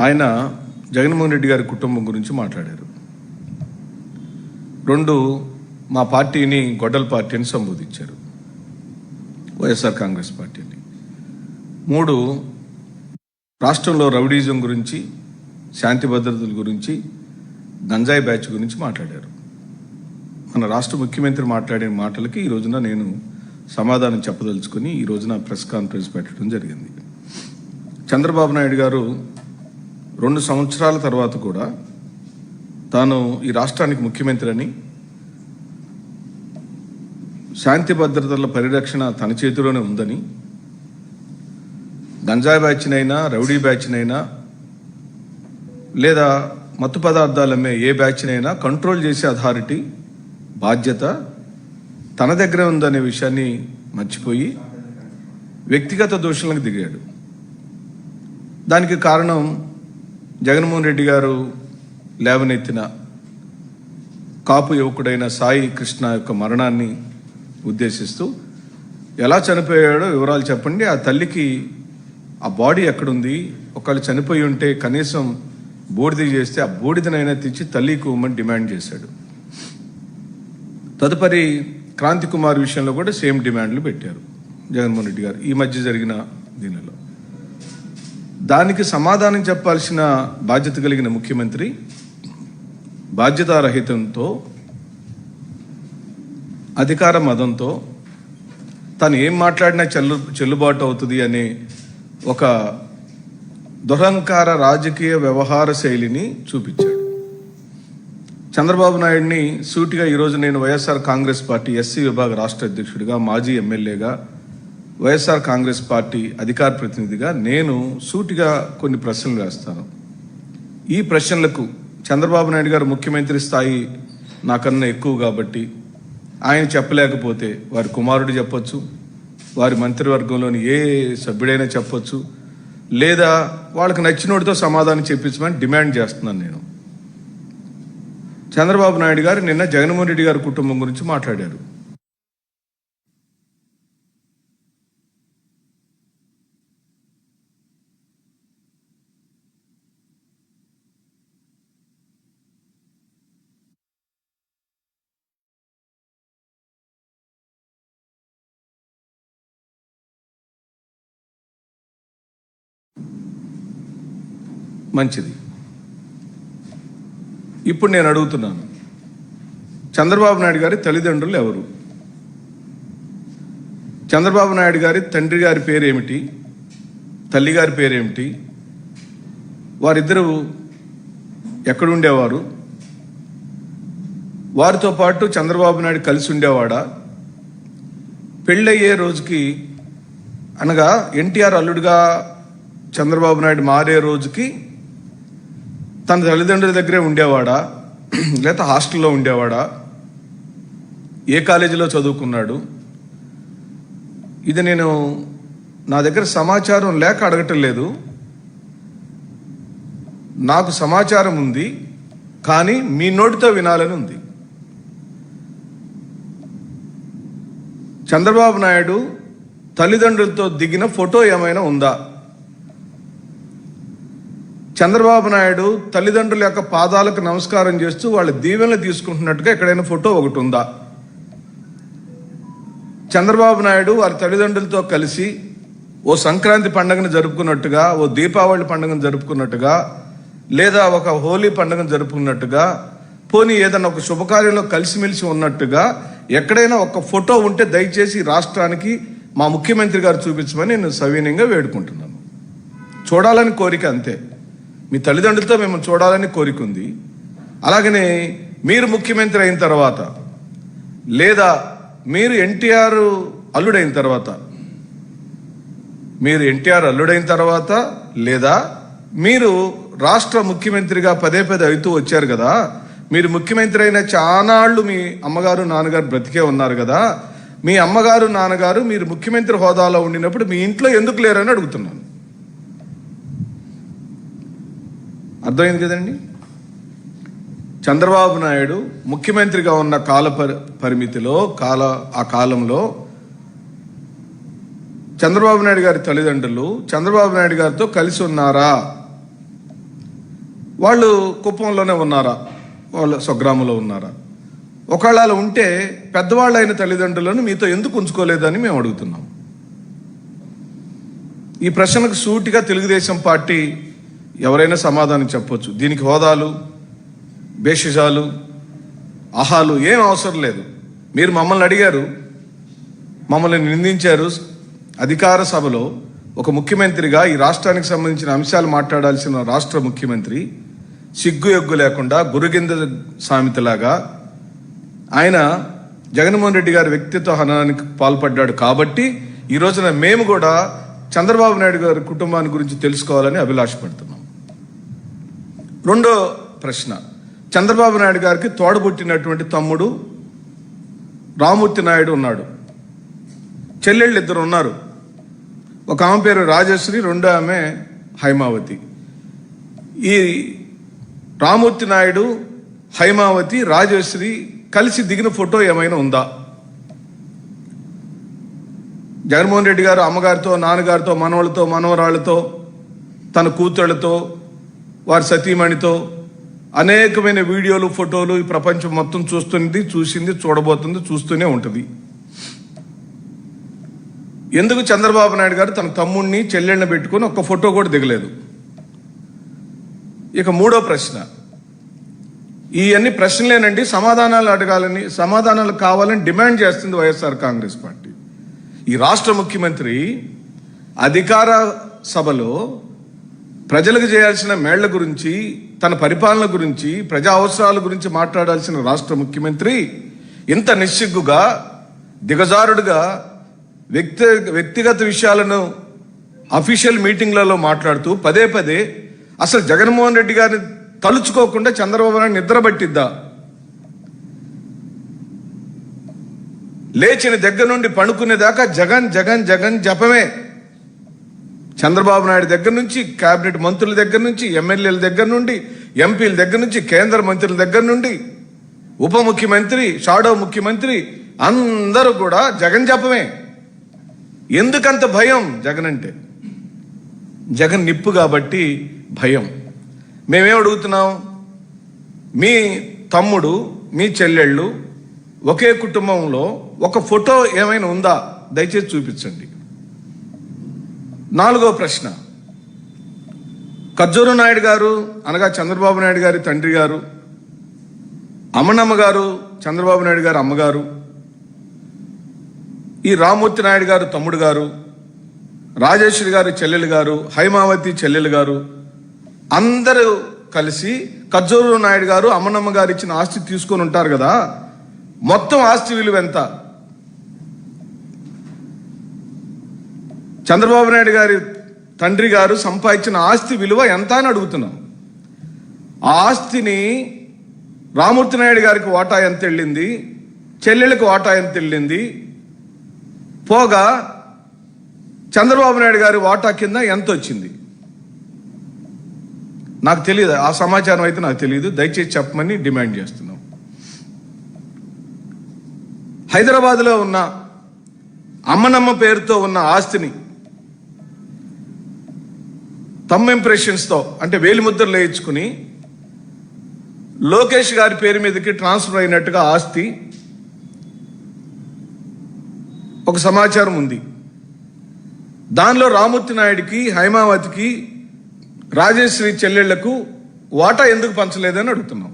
ఆయన జగన్మోహన్ రెడ్డి గారి కుటుంబం గురించి మాట్లాడారు. 2, మా పార్టీని గొడ్డల పార్టీ అని సంబోధించారు, వైఎస్ఆర్ కాంగ్రెస్ పార్టీని. 3, రాష్ట్రంలో రౌడీజం గురించి, శాంతి భద్రతల గురించి, గంజాయి బ్యాచ్ గురించి మాట్లాడారు. మన రాష్ట్ర ముఖ్యమంత్రి మాట్లాడిన మాటలకి ఈ రోజున నేను సమాధానం చెప్పదలుచుకొని ఈ రోజున ప్రెస్ కాన్ఫరెన్స్ పెట్టడం జరిగింది. చంద్రబాబు నాయుడు గారు 2 సంవత్సరాల తర్వాత కూడా తాను ఈ రాష్ట్రానికి ముఖ్యమంత్రి అని, శాంతి భద్రతల పరిరక్షణ తన చేతిలోనే ఉందని, గంజాయి బ్యాచ్నైనా రౌడీ బ్యాచ్నైనా లేదా మత్తు పదార్థాలు అమ్మే ఏ బ్యాచ్నైనా కంట్రోల్ చేసే అథారిటీ బాధ్యత తన దగ్గర ఉందనే విషయాన్ని మర్చిపోయి వ్యక్తిగత దోషులకు దిగాడు. దానికి కారణం జగన్మోహన్ రెడ్డి గారు లేవనెత్తిన కాపు యువకుడైన సాయి కృష్ణ యొక్క మరణాన్ని ఉద్దేశిస్తూ ఎలా చనిపోయాడో వివరాలు చెప్పండి, ఆ తల్లికి ఆ బాడీ ఎక్కడుంది, ఒకవేళ చనిపోయి ఉంటే కనీసం బూడిద చేస్తే ఆ బూడిదనైనా తెచ్చి తల్లికి ఇవ్వమని డిమాండ్ చేశాడు. తదుపరి క్రాంతి కుమార్ విషయంలో కూడా సేమ్ డిమాండ్లు పెట్టారు జగన్మోహన్ రెడ్డి గారు ఈ మధ్య జరిగిన దీనిలో. దానికి సమాధానం చెప్పాల్సిన బాధ్యత కలిగిన ముఖ్యమంత్రి బాధ్యతారహితంతో, అధికార మదంతో తను ఏం మాట్లాడినా చెల్లుబాటు అవుతుంది అనే ఒక దురహంకార రాజకీయ వ్యవహార శైలిని చూపించాడు. చంద్రబాబు నాయుడిని సూటిగా ఈరోజు నేను వైఎస్ఆర్ కాంగ్రెస్ పార్టీ ఎస్సీ విభాగ రాష్ట్ర అధ్యక్షుడిగా, మాజీ ఎమ్మెల్యేగా, వైఎస్ఆర్ కాంగ్రెస్ పార్టీ అధికార ప్రతినిధిగా నేను సూటిగా కొన్ని ప్రశ్నలు వేస్తాను. ఈ ప్రశ్నలకు చంద్రబాబు నాయుడు గారు ముఖ్యమంత్రి స్థాయి నాకన్నా ఎక్కువ కాబట్టి ఆయన చెప్పలేకపోతే వారి కుమారుడు చెప్పొచ్చు, వారి మంత్రివర్గంలోని ఏ సభ్యుడైనా చెప్పొచ్చు, లేదా వాళ్ళకి నచ్చినోడితో సమాధానం చెప్పించమని డిమాండ్ చేస్తున్నాను నేను. చంద్రబాబు నాయుడు గారు నిన్న జగన్మోహన్ రెడ్డి గారి కుటుంబం గురించి మాట్లాడారు. మంచిది. ఇప్పుడు నేను అడుగుతున్నాను, చంద్రబాబు నాయుడు గారి తల్లిదండ్రులు ఎవరు? చంద్రబాబు నాయుడు గారి తండ్రి గారి పేరేమిటి, తల్లి గారి పేరేమిటి, వారిద్దరూ ఎక్కడుండేవారు, వారితో పాటు చంద్రబాబు నాయుడు కలిసి ఉండేవాడా? పెళ్ళయ్యే రోజుకి అనగా ఎన్టీఆర్ అల్లుడుగా చంద్రబాబు నాయుడు మారే రోజుకి తన తల్లిదండ్రుల దగ్గరే ఉండేవాడా, లేదా హాస్టల్లో ఉండేవాడా, ఏ కాలేజీలో చదువుకున్నాడు? ఇది నేను నా దగ్గర సమాచారం లేక అడగటం లేదు, నాకు సమాచారం ఉంది, కానీ మీ నోటితో వినాలని ఉంది. చంద్రబాబు నాయుడు తల్లిదండ్రులతో దిగిన ఫోటో ఏమైనా ఉందా? చంద్రబాబు నాయుడు తల్లిదండ్రుల యొక్క పాదాలకు నమస్కారం చేస్తూ వాళ్ళ దీవెనలు తీసుకుంటున్నట్టుగా ఎక్కడైనా ఫోటో ఒకటి ఉందా? చంద్రబాబు నాయుడు వారి తల్లిదండ్రులతో కలిసి ఓ సంక్రాంతి పండుగను జరుపుకున్నట్టుగా, ఓ దీపావళి పండుగను జరుపుకున్నట్టుగా, లేదా ఒక హోలీ పండుగను జరుపుకున్నట్టుగా, పోనీ ఏదైనా ఒక శుభకార్యంలో కలిసిమెలిసి ఉన్నట్టుగా ఎక్కడైనా ఒక ఫోటో ఉంటే దయచేసి రాష్ట్రానికి మా ముఖ్యమంత్రి గారు చూపించమని నేను సవినయంగా వేడుకుంటున్నాను. చూడాలని కోరిక అంతే. మీ తల్లిదండ్రులతో మేము చూడాలని కోరిక ఉంది. అలాగనే మీరు ముఖ్యమంత్రి అయిన తర్వాత, లేదా మీరు ఎన్టీఆర్ అల్లుడైన తర్వాత, లేదా మీరు రాష్ట్ర ముఖ్యమంత్రిగా పదే అవుతూ వచ్చారు కదా, మీరు ముఖ్యమంత్రి అయిన చానాళ్ళు మీ అమ్మగారు నాన్నగారు బ్రతికే ఉన్నారు కదా, మీ అమ్మగారు నాన్నగారు మీరు ముఖ్యమంత్రి హోదాలో ఉండినప్పుడు మీ ఇంట్లో ఎందుకు లేరని అడుగుతున్నాను. అర్థమైంది కదండి? చంద్రబాబు నాయుడు ముఖ్యమంత్రిగా ఉన్న కాల పరిమితిలో ఆ కాలంలో చంద్రబాబు నాయుడు గారి తల్లిదండ్రులు చంద్రబాబు నాయుడు గారితో కలిసి ఉన్నారా? వాళ్ళు కుప్పంలోనే ఉన్నారా, వాళ్ళ స్వగ్రామంలో ఉన్నారా? ఒకవేళ అలా ఉంటే పెద్దవాళ్ళైన తల్లిదండ్రులను మీతో ఎందుకు ఉంచుకోలేదని మేము అడుగుతున్నాం. ఈ ప్రశ్నకు సూటిగా తెలుగుదేశం పార్టీ ఎవరైనా సమాధానం చెప్పొచ్చు. దీనికి హోదాలు, భేషజాలు, ఆహాలు ఏం అవసరం లేదు. మీరు మమ్మల్ని అడిగారు, మమ్మల్ని నిందించారు. అధికార సభలో ఒక ముఖ్యమంత్రిగా ఈ రాష్ట్రానికి సంబంధించిన అంశాలు మాట్లాడాల్సిన రాష్ట్ర ముఖ్యమంత్రి సిగ్గు ఎగ్గు లేకుండా గురుగింద సామెతలాగా ఆయన జగన్మోహన్ రెడ్డి గారి వ్యక్తిత్వ హననానికి పాల్పడ్డాడు. కాబట్టి ఈ రోజున మేము కూడా చంద్రబాబు నాయుడు గారి కుటుంబాన్ని గురించి తెలుసుకోవాలని అభిలాషపడుతున్నాం. రెండో ప్రశ్న, చంద్రబాబు నాయుడు గారికి తోడబుట్టినటువంటి తమ్ముడు రామ్మూర్తి నాయుడు ఉన్నాడు. చెల్లెళ్ళు ఇద్దరు ఉన్నారు. ఒక ఆమె పేరు రాజశ్రీ, రెండో ఆమె హైమావతి. ఈ రామ్మూర్తి నాయుడు, హైమావతి, రాజశ్రీ కలిసి దిగిన ఫోటో ఏమైనా ఉందా? జగన్మోహన్ రెడ్డి గారు అమ్మగారితో, నాన్నగారితో, మనవళ్ళతో, మనవరాళ్లతో, తన కూతుళ్లతో, వారి సతీమణితో అనేకమైన వీడియోలు, ఫోటోలు ఈ ప్రపంచం మొత్తం చూసింది, చూడబోతుంది, చూస్తూనే ఉంటుంది. ఎందుకు చంద్రబాబు నాయుడు గారు తన తమ్ముడిని, చెల్లెళ్ళని పెట్టుకుని ఒక్క ఫోటో కూడా దిగలేదు? ఇక మూడో ప్రశ్న, ఇవన్నీ ప్రశ్నలేనండి, సమాధానాలు కావాలని డిమాండ్ చేస్తుంది వైఎస్ఆర్ కాంగ్రెస్ పార్టీ. ఈ రాష్ట్ర ముఖ్యమంత్రి అధికార సభలో ప్రజలకు చేయాల్సిన మేళ్ల గురించి, తన పరిపాలన గురించి, ప్రజా అవసరాల గురించి మాట్లాడాల్సిన రాష్ట్ర ముఖ్యమంత్రి ఇంత నిస్సిగ్గుగా, దిగజారుడుగా వ్యక్తిగత విషయాలను అఫీషియల్ మీటింగ్లలో మాట్లాడుతూ పదే పదే అసలు జగన్మోహన్ రెడ్డి గారిని తలుచుకోకుండా చంద్రబాబు నాయుడు నిద్రపట్టిద్దా? లేచిన దగ్గర నుండి పడుకునేదాకా జగన్ జగన్ జగన్ జపమే. చంద్రబాబు నాయుడు దగ్గర నుంచి, కేబినెట్ మంత్రుల దగ్గర నుంచి, ఎమ్మెల్యేల దగ్గర నుండి, ఎంపీల దగ్గర నుంచి, కేంద్ర మంత్రుల దగ్గర నుండి, ఉప ముఖ్యమంత్రి, షాడో ముఖ్యమంత్రి అందరూ కూడా జగన్ జపమే. ఎందుకంత భయం జగన్ అంటే? జగన్ నిప్పు కాబట్టి భయం. మేమేం అడుగుతున్నాం? మీ తమ్ముడు, మీ చెల్లెళ్ళు ఒకే కుటుంబంలో ఒక ఫోటో ఏమైనా ఉందా? దయచేసి చూపించండి. నాలుగో ప్రశ్న, కజ్జూరు నాయుడు గారు అనగా చంద్రబాబు నాయుడు గారి తండ్రి గారు, అమ్మనమ్మ గారు చంద్రబాబు నాయుడు గారు అమ్మగారు, ఈ రామ్మూర్తి నాయుడు గారు తమ్ముడు గారు, రాజేశ్వరి గారు చెల్లెలు గారు, హైమావతి చెల్లెలు గారు అందరూ కలిసి కజ్జూరు నాయుడు గారు, అమ్మనమ్మ గారు ఇచ్చిన ఆస్తి తీసుకొని ఉంటారు కదా, మొత్తం ఆస్తి విలువ ఎంత? చంద్రబాబు నాయుడు గారి తండ్రి గారు సంపాదించిన ఆస్తి విలువ ఎంత అని అడుగుతున్నాం. ఆ ఆస్తిని రామ్మూర్తి నాయుడు గారికి వాటా ఎంత వెళ్ళింది, చెల్లెళ్ళకి వాటా ఎంత వెళ్ళింది, పోగా చంద్రబాబు నాయుడు గారి వాటా కింద ఎంత వచ్చింది? నాకు తెలియదు. ఆ సమాచారం అయితే నాకు తెలియదు. దయచేసి చెప్పమని డిమాండ్ చేస్తున్నాం. హైదరాబాద్లో ఉన్న అమ్మనమ్మ పేరుతో ఉన్న ఆస్తిని థంబ్ ఇంప్రెషన్స్తో, అంటే వేలిముద్రలు వేయించుకుని లోకేష్ గారి పేరు మీదకి ట్రాన్స్ఫర్ అయినట్టుగా ఆస్తి ఒక సమాచారం ఉంది. దానిలో రామ్మూర్తి నాయుడికి, హైమావతికి, రాజేశ్వరి చెల్లెళ్లకు వాటా ఎందుకు పంచలేదని అడుగుతున్నాం.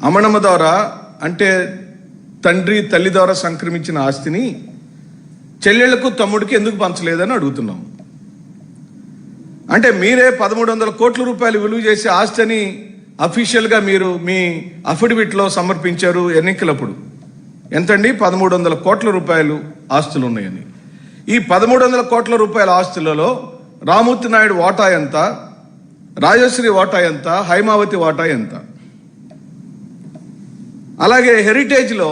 అమ్మనమ్మ ద్వారా, అంటే తండ్రి తల్లి ద్వారా సంక్రమించిన ఆస్తిని చెల్లెళ్లకు, తమ్ముడికి ఎందుకు పంచలేదని అడుగుతున్నాం. అంటే మీరే 1300 కోట్ల రూపాయలు విలువ చేసే ఆస్తి అని అఫీషియల్గా మీరు మీ అఫిడవిట్లో సమర్పించారు ఎన్నికలప్పుడు. ఎంతండి? 1300 కోట్ల రూపాయలు ఆస్తులు ఉన్నాయని. ఈ 1300 కోట్ల రూపాయల ఆస్తులలో రామ్మూర్తి నాయుడు వాటా ఎంత, రాజశ్రీ వాటా ఎంత, హైమావతి వాటా ఎంత? అలాగే హెరిటేజ్లో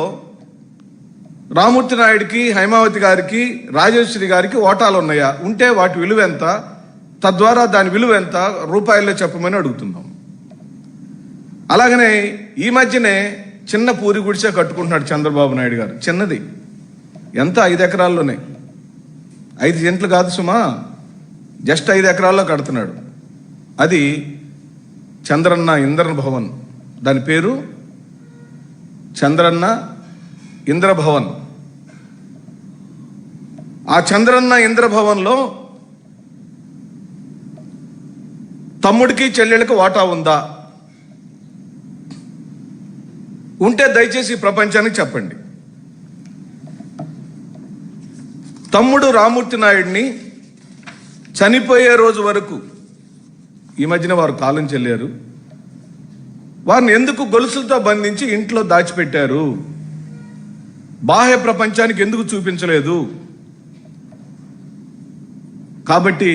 రామ్మూర్తి నాయుడికి, హైమావతి గారికి, రాజశ్రీ గారికి వాటాలు ఉన్నాయా? ఉంటే వాటి విలువ ఎంత? తద్వారా దాని విలువ ఎంత రూపాయల్లో చెప్పమని అడుగుతున్నాం. అలాగనే ఈ మధ్యనే చిన్న పూరి గుడిసె కట్టుకుంటున్నాడు చంద్రబాబు నాయుడు గారు. చిన్నది, ఎంత? 5 అది చంద్రన్న ఇంద్రభవన్. దాని పేరు చంద్రన్న ఇంద్రభవన్. ఆ చంద్రన్న ఇంద్రభవన్లో తమ్ముడికి చెల్లెళ్ళకి వాటా ఉందా? ఉంటే దయచేసి ప్రపంచానికి చెప్పండి. తమ్ముడు రామూర్తి నాయుడిని చనిపోయే రోజు వరకు, ఈ మధ్యన వారు కాలం చెల్లారు, వారిని ఎందుకు గొలుసులతో బంధించి ఇంట్లో దాచిపెట్టారు? బాహ్య ప్రపంచానికి ఎందుకు చూపించలేదు? కాబట్టి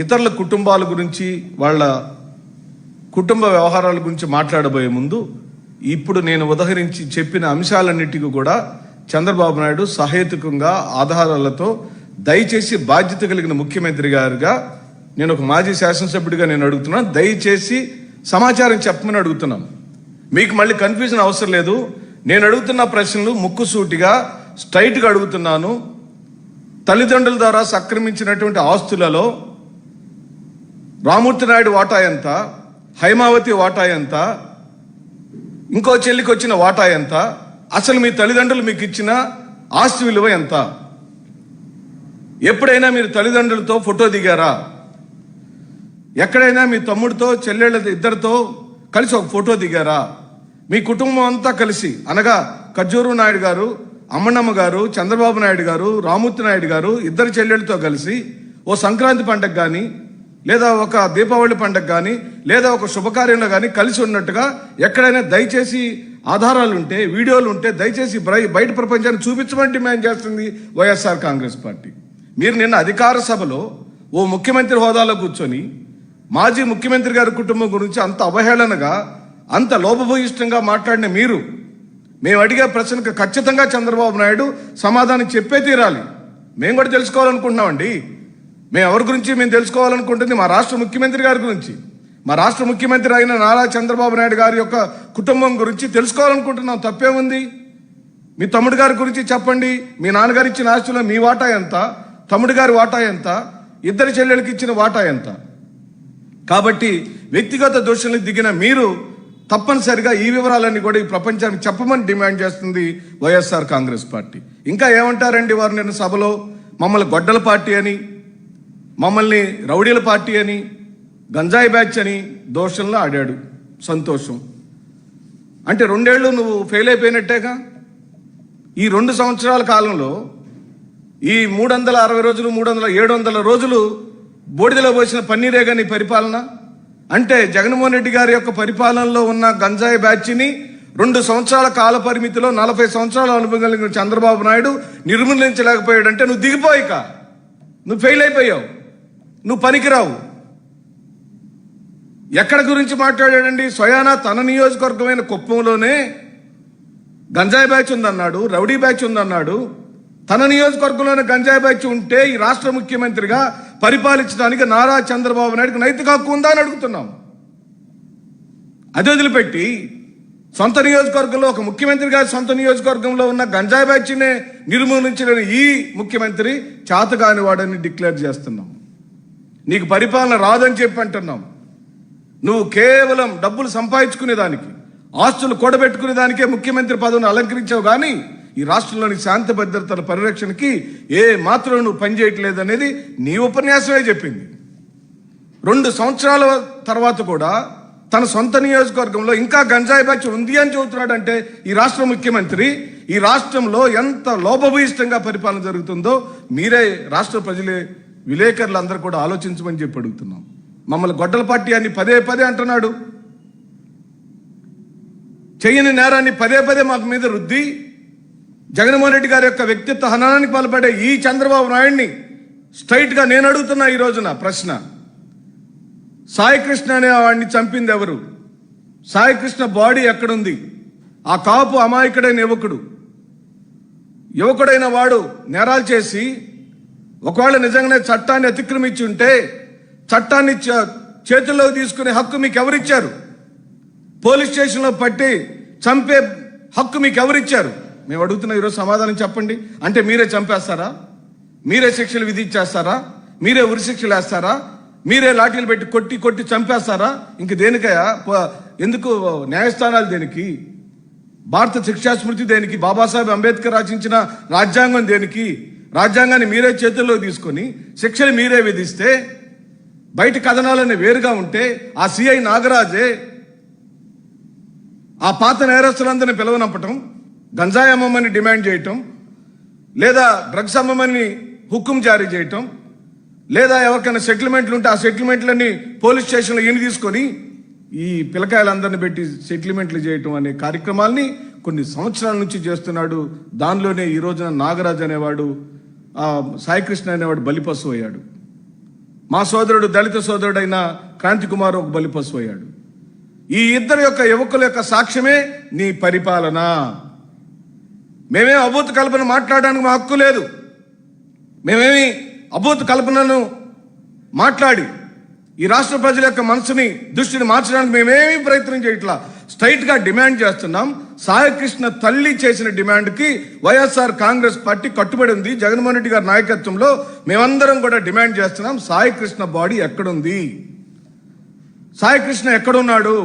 ఇతరుల కుటుంబాల గురించి, వాళ్ళ కుటుంబ వ్యవహారాల గురించి మాట్లాడబోయే ముందు ఇప్పుడు నేను ఉదహరించి చెప్పిన అంశాలన్నిటికీ కూడా చంద్రబాబు నాయుడు సహేతుకంగా ఆధారాలతో, దయచేసి బాధ్యత కలిగిన ముఖ్యమంత్రి గారుగా, నేను ఒక మాజీ శాసనసభ్యుడిగా నేను అడుగుతున్నాను, దయచేసి సమాచారం చెప్పమని అడుగుతున్నాను. మీకు మళ్ళీ కన్ఫ్యూజన్ అవసరం లేదు. నేను అడుగుతున్న ప్రశ్నలు ముక్కుసూటిగా స్ట్రైట్గా అడుగుతున్నాను. తల్లిదండ్రుల ద్వారా సక్రమించినటువంటి ఆస్తులలో రామూర్తి నాయుడు వాటా ఎంత, హైమావతి వాటా ఎంత, ఇంకో చెల్లికి వచ్చిన వాటా ఎంత, అసలు మీ తల్లిదండ్రులు మీకు ఇచ్చిన ఆస్తి విలువ ఎంత? ఎప్పుడైనా మీరు తల్లిదండ్రులతో ఫోటో దిగారా? ఎక్కడైనా మీ తమ్ముడితో చెల్లెళ్ళ ఇద్దరితో కలిసి ఒక ఫోటో దిగారా? మీ కుటుంబం అంతా కలిసి, అనగా ఖర్జూరు నాయుడు గారు, అమ్మన్నమ్మ గారు, చంద్రబాబు నాయుడు గారు, రామూర్తి నాయుడు గారు ఇద్దరు చెల్లెళ్ళతో కలిసి ఓ సంక్రాంతి పండగ కానీ, లేదా ఒక దీపావళి పండగ కానీ, లేదా ఒక శుభకార్యంలో కానీ కలిసి ఉన్నట్టుగా ఎక్కడైనా దయచేసి ఆధారాలు ఉంటే, వీడియోలు ఉంటే దయచేసి బయట ప్రపంచాన్ని చూపించమని డిమాండ్ చేస్తుంది వైఎస్ఆర్ కాంగ్రెస్ పార్టీ. మీరు నిన్న అధికార సభలో ఓ ముఖ్యమంత్రి హోదాలో కూర్చొని మాజీ ముఖ్యమంత్రి గారి కుటుంబం గురించి అంత అవహేళనగా, అంత లోపభూయిష్టంగా మాట్లాడిన మీరు, మేము అడిగే ప్రశ్నకు ఖచ్చితంగా చంద్రబాబు నాయుడు సమాధానం చెప్పే తీరాలి. మేము కూడా తెలుసుకోవాలనుకుంటున్నామండి. మేము ఎవరి గురించి మేము తెలుసుకోవాలనుకుంటుంది మా రాష్ట్ర ముఖ్యమంత్రి గారి గురించి, మా రాష్ట్ర ముఖ్యమంత్రి అయిన నారా చంద్రబాబు నాయుడు గారి యొక్క కుటుంబం గురించి తెలుసుకోవాలనుకుంటున్నాం. తప్పేముంది? మీ తమ్ముడు గారి గురించి చెప్పండి. మీ నాన్నగారు ఇచ్చిన ఆస్తిలో మీ వాటా ఎంత, తమ్ముడు గారి వాటా ఎంత, ఇద్దరు చెల్లెలకి ఇచ్చిన వాటా ఎంత? కాబట్టి వ్యక్తిగత దోషులకు దిగిన మీరు తప్పనిసరిగా ఈ వివరాలన్నీ కూడా ఈ ప్రపంచానికి చెప్పమని డిమాండ్ చేస్తుంది వైఎస్ఆర్ కాంగ్రెస్ పార్టీ. ఇంకా ఏమంటారండి వారు నిన్న సభలో? మమ్మల్ని గొడ్డల పార్టీ అని, మమ్మల్ని రౌడీల పార్టీ అని, గంజాయి బ్యాచ్ అని దోషంలో ఆడాడు. సంతోషం. అంటే 2 ఏళ్ళు నువ్వు ఫెయిల్ అయిపోయినట్టేగా. ఈ 2 సంవత్సరాల కాలంలో ఈ 360 రోజులు, 700 రోజులు బోడిదలో పోసిన పన్నీరేగా నీ పరిపాలన. అంటే జగన్మోహన్ రెడ్డి గారి యొక్క పరిపాలనలో ఉన్న గంజాయి బ్యాచ్ని 2 సంవత్సరాల కాల పరిమితిలో 40 సంవత్సరాల అనుభవం కలిగిన చంద్రబాబు నాయుడు నిర్మూలించలేకపోయాడంటే నువ్వు దిగిపోయిక, నువ్వు ఫెయిల్ అయిపోయావు, నువ్వు పనికిరావు. ఎక్కడ గురించి మాట్లాడాడండి? స్వయానా తన నియోజకవర్గమైన కుప్పంలోనే గంజాయి బ్యాచ్ ఉందన్నాడు, రౌడీ బ్యాచ్ ఉందన్నాడు. తన నియోజకవర్గంలోనే గంజాయి బ్యాచ్ ఉంటే ఈ రాష్ట్ర ముఖ్యమంత్రిగా పరిపాలించడానికి నారా చంద్రబాబు నాయుడుకి నైతిక హక్కు ఉందా అని అడుగుతున్నాం. అది వదిలిపెట్టి సొంత నియోజకవర్గంలో, ఒక ముఖ్యమంత్రి గారి సొంత నియోజకవర్గంలో ఉన్న గంజాయి బ్యాచ్నే నిర్మూలించిన ఈ ముఖ్యమంత్రి చాతగాని వాడని డిక్లేర్ చేస్తున్నాం. నీకు పరిపాలన రాదని చెప్పి అంటున్నాం. నువ్వు కేవలం డబ్బులు సంపాదించుకునేదానికి, ఆస్తులు కూడబెట్టుకునేదానికే ముఖ్యమంత్రి పదవిని అలంకరించావు, కానీ ఈ రాష్ట్రంలోని శాంతి భద్రతల పరిరక్షణకి ఏ మాత్రం నువ్వు పనిచేయట్లేదు అనేది నీ ఉపన్యాసమే చెప్పింది. 2 సంవత్సరాల తర్వాత కూడా తన సొంత నియోజకవర్గంలో ఇంకా గంజాయి బ్యాచ్ ఉంది అని చెబుతున్నాడంటే ఈ రాష్ట్ర ముఖ్యమంత్రి ఈ రాష్ట్రంలో ఎంత లోపభూయిష్టంగా పరిపాలన జరుగుతుందో మీరే రాష్ట్ర ప్రజలే, విలేకరులందరూ కూడా ఆలోచించమని చెప్పి అడుగుతున్నాం. మమ్మల్ని గొడ్డల పార్టీ అని పదే అంటున్నాడు. చెయ్యని నేరాన్ని పదే మాకు మీద రుద్ది జగన్మోహన్ రెడ్డి గారి యొక్క వ్యక్తిత్వ హననానికి పాల్పడే ఈ చంద్రబాబు నాయుడిని స్ట్రైట్గా నేను అడుగుతున్నా ఈ రోజున ప్రశ్న. సాయికృష్ణ అనే వాడిని చంపింది ఎవరు? సాయికృష్ణ బాడీ ఎక్కడుంది? ఆ కాపు అమాయకుడైన యువకుడైన వాడు నేరాలు చేసి ఒకవేళ నిజంగానే చట్టాన్ని అతిక్రమించి ఉంటే చట్టాన్ని చేతుల్లోకి తీసుకునే హక్కు మీకు ఎవరిచ్చారు? పోలీస్ స్టేషన్లో పట్టి చంపే హక్కు మీకు ఎవరిచ్చారు? మేము అడుగుతున్న ఈరోజు సమాధానం చెప్పండి. అంటే మీరే చంపేస్తారా? మీరే శిక్షలు విధించేస్తారా? మీరే ఉరిశిక్షలు వేస్తారా? మీరే లాఠీలు పెట్టి కొట్టి కొట్టి చంపేస్తారా? ఇంక దేనికయా? ఎందుకు న్యాయస్థానాలు దేనికి? భారత శిక్షా స్మృతి దేనికి? బాబాసాహెబ్ అంబేద్కర్ రచించిన రాజ్యాంగం దేనికి? రాజ్యాంగాన్ని మీరే చేతుల్లో తీసుకొని శిక్షలు మీరే విధిస్తే, బయట కథనాలన్నీ వేరుగా ఉంటే, ఆ సిఐ నాగరాజే ఆ పాత నేరస్తులందరినీ పిలవనంపటం, గంజాయి అమ్మమని డిమాండ్ చేయటం, లేదా డ్రగ్స్ అమ్మమని హుకుం జారీ చేయటం, లేదా ఎవరికైనా సెటిల్మెంట్లు ఉంటే ఆ సెటిల్మెంట్లన్నీ పోలీస్ స్టేషన్లో ఈయన తీసుకొని ఈ పిల్లకాయలందరినీ పెట్టి సెటిల్మెంట్లు చేయటం అనే కార్యక్రమాల్ని కొన్ని సంవత్సరాల నుంచి చేస్తున్నాడు. దానిలోనే ఈ రోజున నాగరాజ్ అనేవాడు, సాయికృష్ణ అనేవాడు బలిపశువు అయ్యాడు. మా సోదరుడు, దళిత సోదరుడైన క్రాంతి కుమార్ ఒక బలిపశువు అయ్యాడు. ఈ ఇద్దరు యొక్క యువకుల యొక్క సాక్ష్యమే నీ పరిపాలన. మేమేం అభూత కల్పన మాట్లాడడానికి మా హక్కు లేదు. మేమేమి అభూత కల్పనను మాట్లాడి ఈ రాష్ట్ర ప్రజల యొక్క మనసుని, దృష్టిని మార్చడానికి మేమేమీ ప్రయత్నం చేయట్లా. స్ట్రైట్ గా డిమాండ్ చేస్తున్నాం. సాయికృష్ణ తల్లి చేసిన డిమాండ్కి వైఎస్ఆర్ కాంగ్రెస్ పార్టీ కట్టుబడి ఉంది. జగన్మోహన్ రెడ్డి గారి నాయకత్వంలో మేమందరం కూడా డిమాండ్ చేస్తున్నాం. సాయికృష్ణ బాడీ ఎక్కడుంది? సాయికృష్ణ ఎక్కడున్నాడు?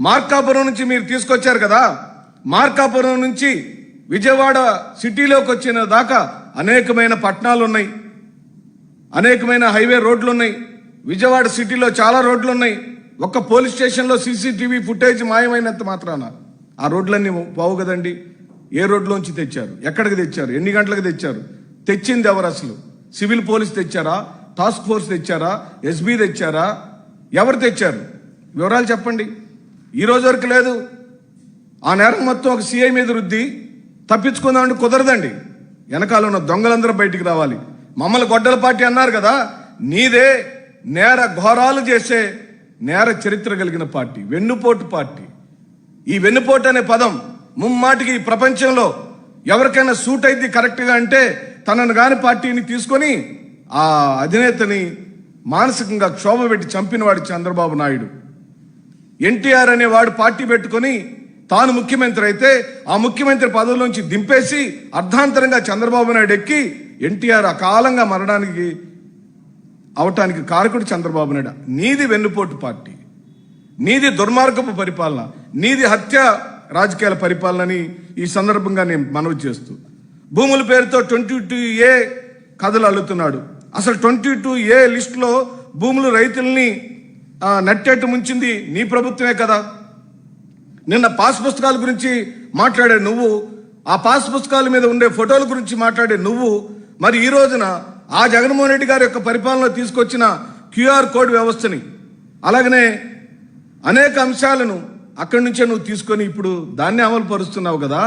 మార్కాపురం నుంచి మీరు తీసుకొచ్చారు కదా, మార్కాపురం నుంచి విజయవాడ సిటీలోకి వచ్చిన దాకా అనేకమైన పట్టణాలు ఉన్నాయి, అనేకమైన హైవే రోడ్లు ఉన్నాయి. విజయవాడ సిటీలో చాలా రోడ్లు ఉన్నాయి. ఒక్క పోలీస్ స్టేషన్లో సీసీటీవీ ఫుటేజ్ మాయమైనంత మాత్రాన ఆ రోడ్లన్నీ పోవు కదండి. ఏ రోడ్లోంచి తెచ్చారు? ఎక్కడికి తెచ్చారు? ఎన్ని గంటలకు తెచ్చారు? తెచ్చింది ఎవరు? అసలు సివిల్ పోలీస్ తెచ్చారా? టాస్క్ ఫోర్స్ తెచ్చారా? ఎస్బీ తెచ్చారా? ఎవరు తెచ్చారు? వివరాలు చెప్పండి. ఈ రోజు వరకు లేదు. ఆ నేరం మొత్తం ఒక సిఐ మీద రుద్ది తప్పించుకుందామంటే కుదరదండి. వెనకాల ఉన్న దొంగలందరూ బయటికి రావాలి. మమ్మల్ని గొడ్డల పార్టీ అన్నారు కదా, నీదే నేర ఘోరాలు చేసే నేర చరిత్ర కలిగిన పార్టీ, వెన్నుపోటు పార్టీ. ఈ వెన్నుపోటు అనే పదం ముమ్మాటికి ఈ ప్రపంచంలో ఎవరికైనా సూట్ అయింది కరెక్ట్గా అంటే తనను గాని పార్టీని తీసుకొని ఆ అధినేతని మానసికంగా క్షోభ పెట్టి చంపినవాడు చంద్రబాబు నాయుడు. ఎన్టీఆర్ అనేవాడు పార్టీ పెట్టుకొని తాను ముఖ్యమంత్రి అయితే ఆ ముఖ్యమంత్రి పదవిలోంచి దింపేసి అర్ధాంతరంగా చంద్రబాబు నాయుడు ఎక్కి ఎన్టీఆర్ అకాలంగా మరణానికి అవటానికి కారకుడు చంద్రబాబు నాయుడు. నీది వెన్నుపోటు పార్టీ, నీది దుర్మార్గపు పరిపాలన, నీది హత్య రాజకీయాల పరిపాలనని ఈ సందర్భంగా నేను మనవి చేస్తూ, భూముల పేరుతో 22A కథలు అల్లుతున్నాడు. అసలు 22A లిస్టులో భూములు రైతుల్ని నట్టేట్టు ముంచింది నీ ప్రభుత్వమే కదా. నిన్న పాస్ పుస్తకాల గురించి మాట్లాడే నువ్వు, ఆ పాస్ పుస్తకాల మీద ఉండే ఫోటోల గురించి మాట్లాడే నువ్వు, మరి ఈ రోజున ఆ జగన్మోహన్ రెడ్డి గారి యొక్క పరిపాలనలో తీసుకొచ్చిన QR కోడ్ వ్యవస్థని, అలాగనే అనేక అంశాలను అక్కడి నుంచే నువ్వు తీసుకొని ఇప్పుడు దాన్ని అమలు పరుస్తున్నావు కదా.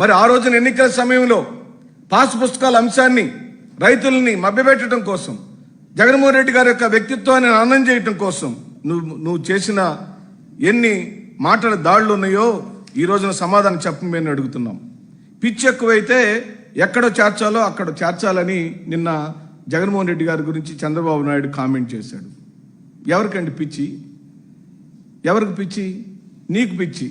మరి ఆ రోజున ఎన్నికల సమయంలో పాస్ పుస్తకాల అంశాన్ని రైతుల్ని మభ్యపెట్టడం కోసం, జగన్మోహన్ రెడ్డి గారి యొక్క వ్యక్తిత్వాన్ని అన్నం చేయటం కోసం నువ్వు చేసిన ఎన్ని మాటల దాడులు ఉన్నాయో ఈ రోజున సమాధానం చెప్పమని అడుగుతున్నాం. పిచ్చి ఎక్కువైతే ఎక్కడ చేర్చాలో అక్కడ చేర్చాలని నిన్న జగన్మోహన్ రెడ్డి గారి గురించి చంద్రబాబు నాయుడు కామెంట్ చేశాడు. ఎవరికండి పిచ్చి? ఎవరికి పిచ్చి? నీకు పిచ్చి,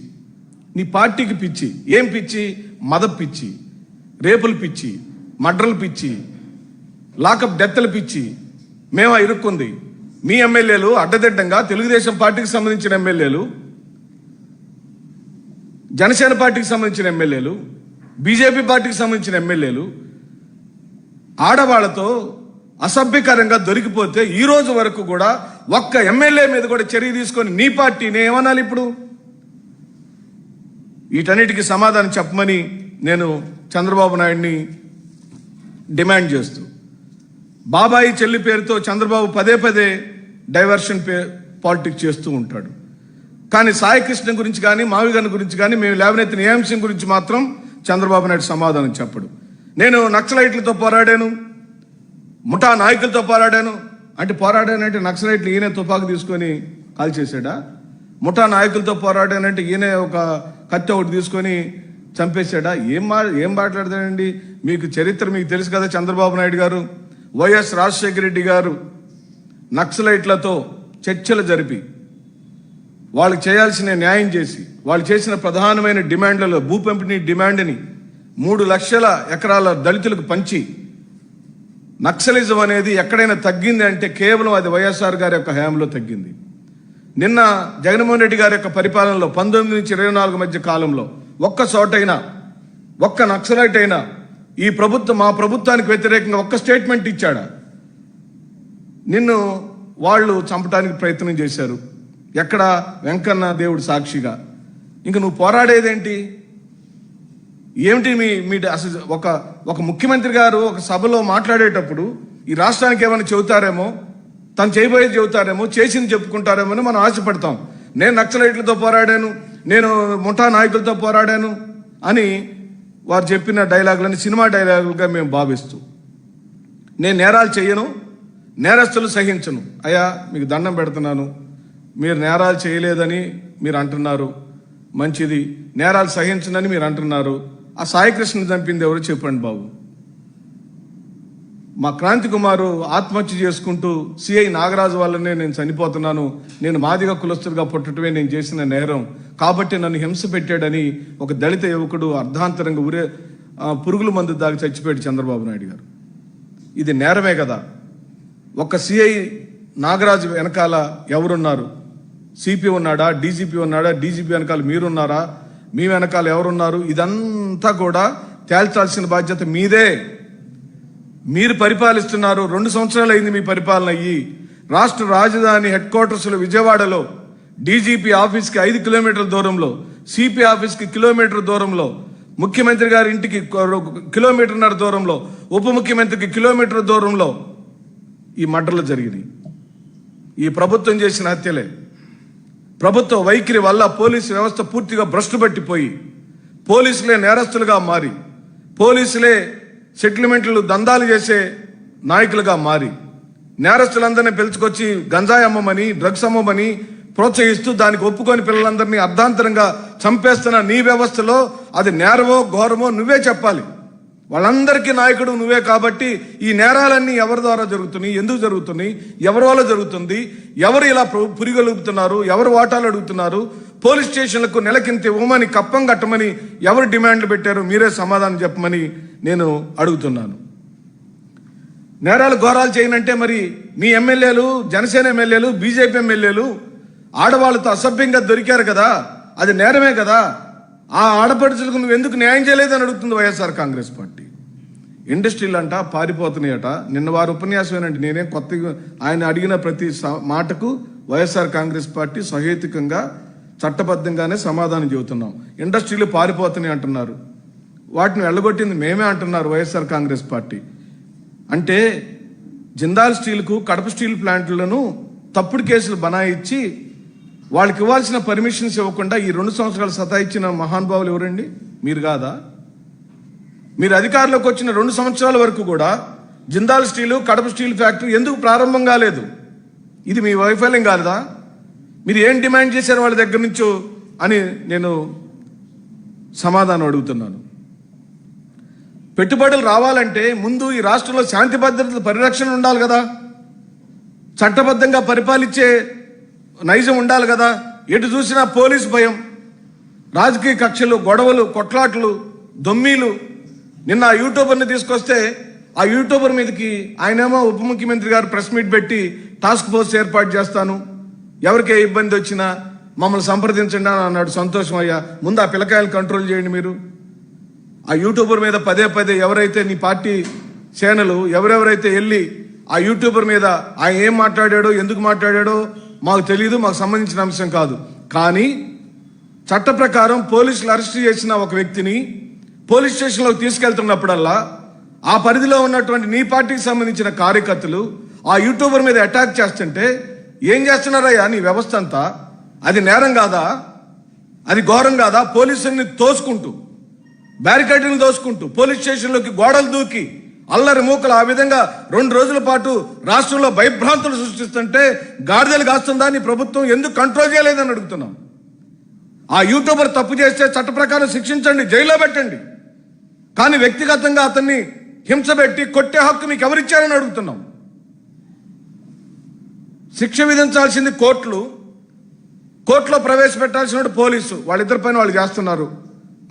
నీ పార్టీకి పిచ్చి. ఏం పిచ్చి? మద పిచ్చి, రేపుల పిచ్చి, మడ్రల పిచ్చి, లాకప్ డెత్ల పిచ్చి. మేమా ఇరుక్కుంది? మీ ఎమ్మెల్యేలు అడ్డదిడ్డంగా తెలుగుదేశం పార్టీకి సంబంధించిన ఎమ్మెల్యేలు, జనసేన పార్టీకి సంబంధించిన ఎమ్మెల్యేలు, బీజేపీ పార్టీకి సంబంధించిన ఎమ్మెల్యేలు ఆడవాళ్లతో అసభ్యకరంగా దొరికిపోతే ఈ రోజు వరకు కూడా ఒక్క ఎమ్మెల్యే మీద కూడా చర్య తీసుకొని నీ పార్టీని ఏమనాలి? ఇప్పుడు వీటన్నిటికీ సమాధానం చెప్పమని నేను చంద్రబాబు నాయుడిని డిమాండ్ చేస్తూ, బాబాయి చెల్లి పేరుతో చంద్రబాబు పదే పదే డైవర్షన్ పాలిటిక్స్ చేస్తూ ఉంటాడు. కానీ సాయికృష్ణ గురించి కానీ మావిగన్ గురించి కానీ మేము లేవనెత్తిన ఏ అంశం గురించి మాత్రం చంద్రబాబు నాయుడు సమాధానం చెప్పడు. నేను నక్సలైట్లతో పోరాడాను, ముఠా నాయకులతో పోరాడాను అంటే పోరాడానంటే నక్సలైట్లు ఈయన తుపాకు తీసుకొని కాల్ చేశాడా? ముఠా నాయకులతో పోరాడానంటే ఈయన ఒక కత్తి ఒకటి తీసుకొని చంపేశాడా? ఏం మాట్లాడతాడండి? మీకు చరిత్ర మీకు తెలుసు కదా. చంద్రబాబు నాయుడు గారు, వైఎస్ రాజశేఖర రెడ్డి గారు నక్సలైట్లతో చర్చలు జరిపి వాళ్ళకి చేయాల్సిన న్యాయం చేసి వాళ్ళు చేసిన ప్రధానమైన డిమాండ్లలో భూ పంపిణీ డిమాండ్ని 3 లక్షల ఎకరాల దళితులకు పంచి నక్సలిజం అనేది ఎక్కడైనా తగ్గింది అంటే కేవలం అది వైఎస్ఆర్ గారి యొక్క హయాంలో తగ్గింది. నిన్న జగన్మోహన్ రెడ్డి గారి యొక్క పరిపాలనలో 19 నుంచి 24 మధ్య కాలంలో ఒక్క చోటైనా ఒక్క నక్సలైట్ అయినా ఈ ప్రభుత్వం మా ప్రభుత్వానికి వ్యతిరేకంగా ఒక్క స్టేట్మెంట్ ఇచ్చాడా? నిన్ను వాళ్ళు చంపడానికి ప్రయత్నం చేశారు. ఎక్కడ? వెంకన్న దేవుడు సాక్షిగా. ఇంక నువ్వు పోరాడేదేంటి? ఏమిటి మీ అసలు ఒక ముఖ్యమంత్రి గారు ఒక సభలో మాట్లాడేటప్పుడు ఈ రాష్ట్రానికి ఏమైనా చెబుతారేమో, తను చేయబోయేది చెబుతారేమో, చేసింది చెప్పుకుంటారేమో అని మనం ఆశపడతాం. నేను నక్సలైట్లతో పోరాడాను, నేను ముఠా నాయకులతో పోరాడాను అని వారు చెప్పిన డైలాగులని సినిమా డైలాగులుగా మేము భావిస్తూ, నేను నేరాలు చేయను, నేరస్తులు సహించను. అయ్యా మీకు దండం పెడుతున్నాను, మీరు నేరాలు చేయలేదని మీరు అంటున్నారు, మంచిది. నేరాలు సహించనని మీరు అంటున్నారు. ఆ సాయికృష్ణ చంపింది ఎవరు చెప్పండి బాబు. మా క్రాంతి కుమారు ఆత్మహత్య చేసుకుంటూ సిఐ నాగరాజు వల్లనే నేను చనిపోతున్నాను, నేను మాదిగ కులస్తుడిగా పుట్టడమే నేను చేసిన నేరం కాబట్టి నన్ను హింస పెట్టాడని ఒక దళిత యువకుడు అర్ధాంతరంగా పురుగుల మందు దాగి చచ్చిపోయాడు చంద్రబాబు నాయుడు గారు. ఇది నేరమే కదా? ఒక సిఐ నాగరాజు వెనకాల ఎవరున్నారు? సిపి ఉన్నాడా? డీజీపీ ఉన్నాడా? డీజీపీ వెనకాల మీరున్నారా? మీ వెనకాల ఎవరున్నారు? ఇదంతా కూడా తేల్చాల్సిన బాధ్యత మీదే. మీరు పరిపాలిస్తున్నారు. 2 సంవత్సరాలు అయింది మీ పరిపాలన అయ్యి. రాష్ట్ర రాజధాని హెడ్ క్వార్టర్స్లో విజయవాడలో డీజీపీ ఆఫీస్కి 5 కిలోమీటర్ల దూరంలో, సిపి ఆఫీస్కి కిలోమీటర్ దూరంలో, ముఖ్యమంత్రి గారి ఇంటికి 1.5 కిలోమీటర్న్నర దూరంలో, ఉప ముఖ్యమంత్రికి కిలోమీటర్ దూరంలో ఈ మర్డర్లు జరిగినాయి. ఈ ప్రభుత్వం చేసిన హత్యలే. ప్రభుత్వ వైఖరి వల్ల పోలీసు వ్యవస్థ పూర్తిగా భ్రష్టు పట్టిపోయి పోలీసులే నేరస్తులుగా మారి, పోలీసులే సెటిల్మెంట్లు దందాలు చేసే నాయకులుగా మారి, నేరస్తులందరినీ పిలుచుకొచ్చి గంజాయి అమ్మమని, డ్రగ్స్ అమ్మమని ప్రోత్సహిస్తూ దానికి ఒప్పుకొని పిల్లలందరినీ అర్ధాంతరంగా చంపేస్తున్న నీ వ్యవస్థలో అది నేరమో ఘోరమో నువ్వే చెప్పాలి. వాళ్ళందరికీ నాయకుడు నువ్వే కాబట్టి ఈ నేరాలన్నీ ఎవరి ద్వారా జరుగుతున్నాయి, ఎందుకు జరుగుతున్నాయి, ఎవరి వల్ల జరుగుతుంది, ఎవరు ఇలా పురిగొలుపుతున్నారు, ఎవరు వాటాలు అడుగుతున్నారు, పోలీస్ స్టేషన్లకు నెలకింత ఇవ్వమని, కప్పం కట్టమని ఎవరు డిమాండ్లు పెట్టారు, మీరే సమాధానం చెప్పమని నేను అడుగుతున్నాను. నేరాలు ఘోరాలు చేయనంటే మరి మీ ఎమ్మెల్యేలు, జనసేన ఎమ్మెల్యేలు, బీజేపీ ఎమ్మెల్యేలు ఆడవాళ్ళతో అసభ్యంగా దొరికారు కదా, అది నేరమే కదా. ఆ ఆడపడుచులకు నువ్వు ఎందుకు న్యాయం చేయలేదని అడుగుతుంది వైఎస్ఆర్ కాంగ్రెస్ పార్టీ. ఇండస్ట్రీలు అంట పారిపోతున్నాయట. నిన్న వారు ఉపన్యాసమేనండి. నేనేం కొత్తగా ఆయన అడిగిన ప్రతి మాటకు వైఎస్ఆర్ కాంగ్రెస్ పార్టీ సహేతుకంగా చట్టబద్ధంగానే సమాధానం చెబుతున్నాం. ఇండస్ట్రీలు పారిపోతున్నాయి అంటున్నారు, వాటిని వెళ్ళగొట్టింది మేమే అంటున్నారు వైఎస్ఆర్ కాంగ్రెస్ పార్టీ. అంటే జిందాల్ స్టీల్కు, కడప స్టీల్ ప్లాంట్లను తప్పుడు కేసులు బనాయించి వాళ్ళకి ఇవ్వాల్సిన పర్మిషన్స్ ఇవ్వకుండా ఈ 2 సంవత్సరాలు సతాయించిన మహానుభావులు ఎవరండి? మీరు కాదా? మీరు అధికారంలోకి వచ్చిన 2 సంవత్సరాల వరకు కూడా Jindal steel, Kadapa steel factory ఎందుకు ప్రారంభం కాలేదు? ఇది మీ వైఫల్యం కాదా? మీరు ఏం డిమాండ్ చేశారు వాళ్ళ దగ్గర నుంచో అని నేను సమాధానం అడుగుతున్నాను. పెట్టుబడులు రావాలంటే ముందు ఈ రాష్ట్రంలో శాంతి భద్రతల పరిరక్షణ ఉండాలి కదా, చట్టబద్ధంగా పరిపాలించే నైజం ఉండాలి కదా. ఎటు చూసినా పోలీసు భయం, రాజకీయ కక్షలు, గొడవలు, కొట్లాట్లు, దొమ్మీలు. నిన్న ఆ యూట్యూబర్ని తీసుకొస్తే ఆ యూట్యూబర్ మీదకి ఆయనేమో ఉప ముఖ్యమంత్రి గారు ప్రెస్ మీట్ పెట్టి టాస్క్ ఫోర్స్ ఏర్పాటు చేస్తాను, ఎవరికే ఇబ్బంది వచ్చినా మమ్మల్ని సంప్రదించండి అని అన్నాడు. సంతోషం అయ్యా, ముందు ఆ పిల్లకాయలు కంట్రోల్ చేయండి మీరు. ఆ యూట్యూబర్ మీద పదే ఎవరైతే నీ పార్టీ సేనలు ఎవరెవరైతే వెళ్ళి ఆ యూట్యూబర్ మీద ఆయన ఏం మాట్లాడాడో, ఎందుకు మాట్లాడాడో మాకు తెలియదు, మాకు సంబంధించిన అంశం కాదు. కానీ చట్ట ప్రకారం పోలీసులు అరెస్ట్ చేసిన ఒక వ్యక్తిని పోలీస్ స్టేషన్లోకి తీసుకెళ్తున్నప్పుడల్లా ఆ పరిధిలో ఉన్నటువంటి నీ పార్టీకి సంబంధించిన కార్యకర్తలు ఆ యూట్యూబర్ మీద అటాక్ చేస్తుంటే ఏం చేస్తున్నారయ్యా నీ వ్యవస్థ అంతా? అది నేరం కాదా? అది ఘోరం కాదా? పోలీసుల్ని తోసుకుంటూ, బ్యారికేడ్లను తోసుకుంటూ పోలీస్ స్టేషన్లోకి గోడలు దూకి అల్లరి మూకలు ఆ విధంగా 2 రోజుల పాటు రాష్ట్రంలో భయభ్రాంతులు సృష్టిస్తుంటే గాడిదలు కాస్తుందా నీ ప్రభుత్వం? ఎందుకు కంట్రోల్ చేయలేదని అడుగుతున్నాం. ఆ యూట్యూబర్ తప్పు చేస్తే చట్ట ప్రకారం శిక్షించండి, జైల్లో పెట్టండి. కానీ వ్యక్తిగతంగా అతన్ని హింస పెట్టి కొట్టే హక్కు మీకు ఎవరిచ్చారని అడుగుతున్నాం. శిక్ష విధించాల్సింది కోర్టులో ప్రవేశపెట్టాల్సిన పోలీసు. వాళ్ళిద్దరి పైన వాళ్ళు చేస్తున్నారు.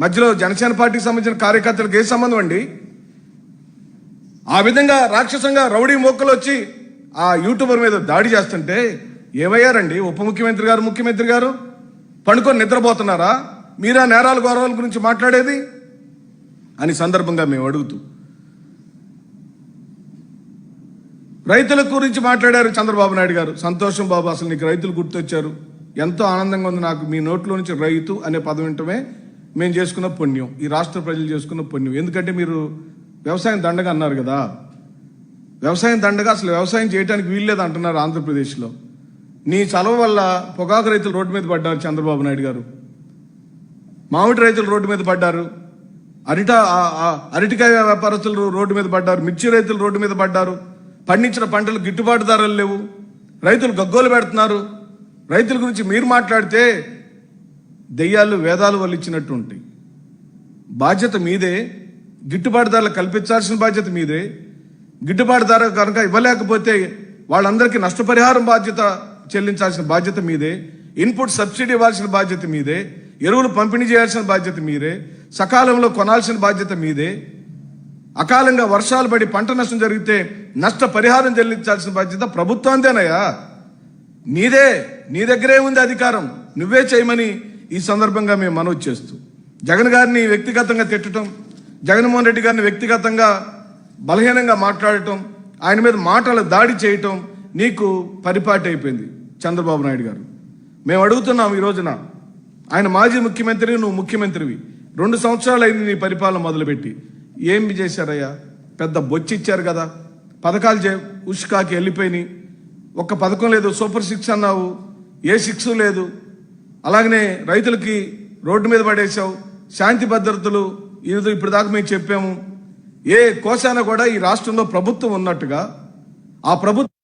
మధ్యలో జనసేన పార్టీకి సంబంధించిన కార్యకర్తలకు ఏ సంబంధం అండి? ఆ విధంగా రాక్షసంగా రౌడీ మోక్కలు వచ్చి ఆ యూట్యూబర్ మీద దాడి చేస్తుంటే ఏమయ్యారండి ఉప ముఖ్యమంత్రి గారు, ముఖ్యమంత్రి గారు పడుకొని నిద్రపోతున్నారా? మీరా నేరాల గౌరవాల గురించి మాట్లాడేది అని సందర్భంగా మేము అడుగుతూ, రైతుల గురించి మాట్లాడారు చంద్రబాబు నాయుడు గారు. సంతోషం బాబు, అసలు నీకు రైతులు గుర్తొచ్చారు, ఎంతో ఆనందంగా ఉంది నాకు. మీ నోట్లో నుంచి రైతు అనే పదం వింటమే మేము చేసుకున్న పుణ్యం, ఈ రాష్ట్ర ప్రజలు చేసుకున్న పుణ్యం. ఎందుకంటే మీరు వ్యవసాయం దండగా అన్నారు కదా, వ్యవసాయం దండగా అసలు వ్యవసాయం చేయడానికి వీల్లేదు అంటున్నారు ఆంధ్రప్రదేశ్లో. నీ చలవ వల్ల పొగాకు రైతులు రోడ్డు మీద పడ్డారు చంద్రబాబు నాయుడు గారు, మామిడి రైతులు రోడ్డు మీద పడ్డారు, అరటికాయ వ్యాపారస్తులు రోడ్డు మీద పడ్డారు, మిర్చి రైతులు రోడ్డు మీద పడ్డారు. పండించిన పంటలు గిట్టుబాటు ధరలు లేవు, రైతులు గగ్గోలు పెడుతున్నారు. రైతుల గురించి మీరు మాట్లాడితే దెయ్యాలు వేదాలు వల్లిచ్చినట్టు ఉంటాయి. బాధ్యత మీదే, గిట్టుబాటు ధరలు కల్పించాల్సిన బాధ్యత మీదే. గిట్టుబాటు ధర కనుక ఇవ్వలేకపోతే వాళ్ళందరికీ నష్టపరిహారం బాధ్యత చెల్లించాల్సిన బాధ్యత మీదే. ఇన్పుట్ సబ్సిడీ ఇవ్వాల్సిన బాధ్యత మీదే. ఎరువులు పంపిణీ చేయాల్సిన బాధ్యత మీరే. సకాలంలో కొనాల్సిన బాధ్యత మీదే. అకాలంగా వర్షాలు పడి పంట నష్టం జరిగితే నష్టపరిహారం చెల్లించాల్సిన బాధ్యత ప్రభుత్వాందేనయ్యా, నీదే. నీ దగ్గరే ఉంది అధికారం, నువ్వే చేయమని ఈ సందర్భంగా మేము మనవి చేస్తూ, జగన్ గారిని వ్యక్తిగతంగా తిట్టడం, జగన్మోహన్ రెడ్డి గారిని వ్యక్తిగతంగా బలహీనంగా మాట్లాడటం, ఆయన మీద మాటలు దాడి చేయటం నీకు పరిపాటి అయిపోయింది చంద్రబాబు నాయుడు గారు. మేము అడుగుతున్నాం ఈ రోజున, ఆయన మాజీ ముఖ్యమంత్రి, నువ్వు ముఖ్యమంత్రివి, 2 సంవత్సరాలు అయింది నీ పరిపాలన మొదలుపెట్టి. ఏం చేశారయ్యా? పెద్ద బొచ్చి ఇచ్చారు కదా, పథకాలు ఉష్కాకి వెళ్ళిపోయినాయి. ఒక్క పథకం లేదు, సూపర్ 6 అన్నావు, ఏ 6 లేదు. అలాగనే రైతులకి రోడ్డు మీద పడేసావు. శాంతి భద్రతలు ఇప్పుడు దాకా మేము చెప్పాము. ఏ కోశాన కూడా ఈ రాష్ట్రంలో ప్రభుత్వం ఉన్నట్టుగా ఆ ప్రభుత్వం